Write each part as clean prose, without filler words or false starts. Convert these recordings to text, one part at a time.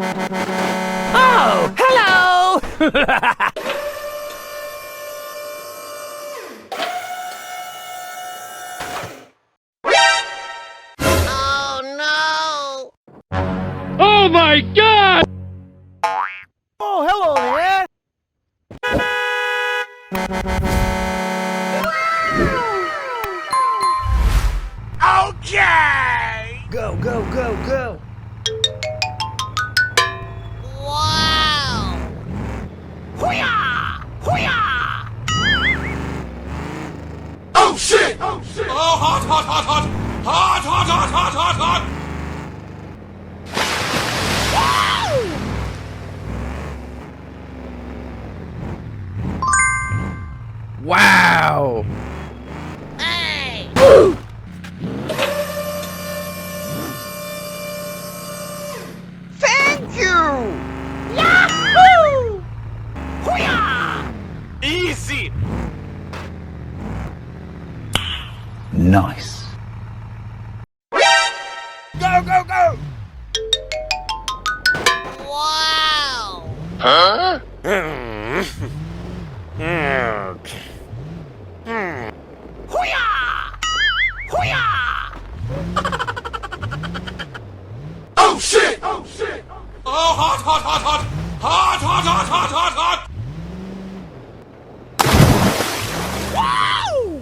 Oh, hello! Oh no! Oh my God! Oh, hello there! Okay! Go, go, go, go! Wow! Hoo-yah! Hoo-yah! Oh shit! Oh shit! Oh hot, hot, hot, hot! Hot, hot, hot, hot, hot, hot! Wow! Hey! Thank you! Yahoo! Hoo-yah! Easy! Nice. Go, go, go! Wow! Huh? Hoo-yah! Hoo-yah! Oh shit! Oh shit! Oh hot, hot, hot, hot! Hot, hot, hot, hot, hot, hot! Wow!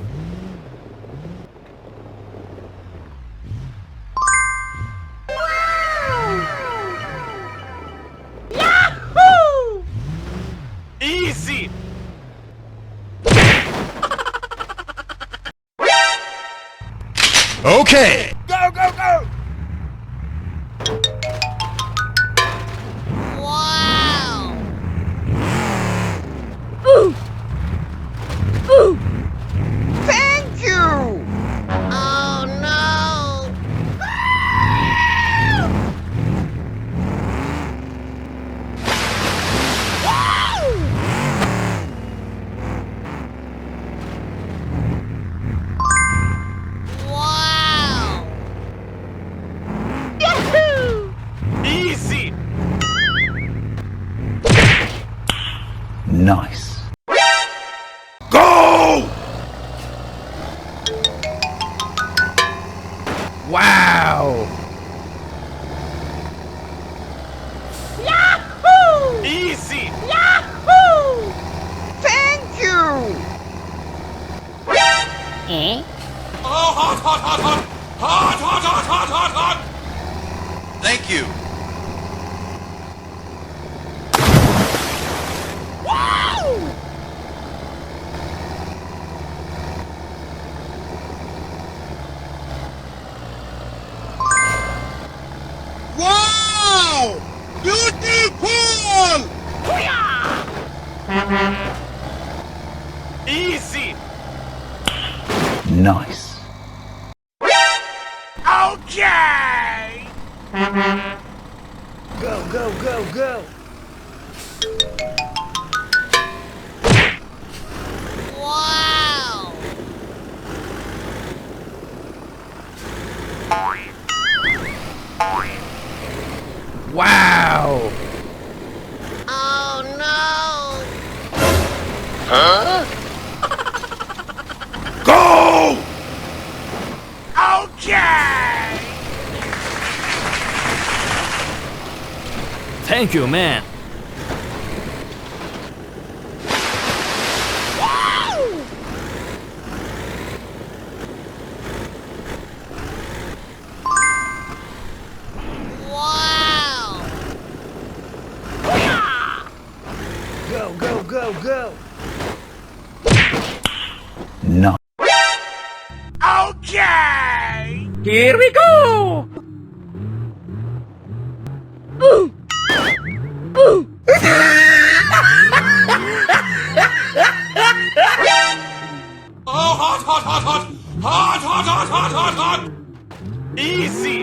Yahoo! Easy! Okay! Go, go, go! Wow! Thank you! Oh no! Wow! Yahoo! Easy! Nice. Go! Wow! Yahoo! Easy! Yahoo! Thank you! Oh hot, hot, hot, hot! Hot, hot, hot, hot, hot, hot! Thank you! Wow! Wow! Beautiful! Hoo-yah! Easy! Nice. Okay! Go, go, go, go! Wow! Wow! Oh no! Huh? Go! Okay! Thank you, man. Wow! Wow! Hoo-yah! Go, go, go, go! Nice. Okay! Here we go! Oh hot, hot, hot, hot! Hot, hot, hot, hot, hot, hot! Easy!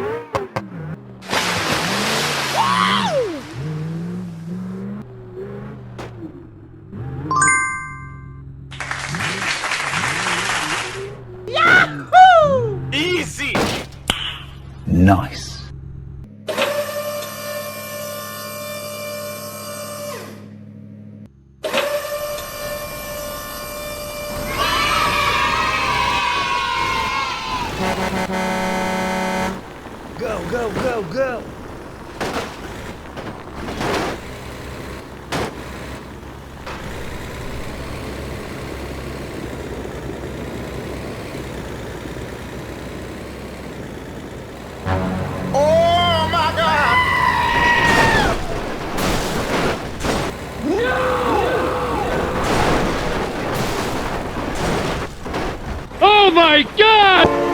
Yahoo! Easy! Nice. go, go, go. Oh my God! Oh my God!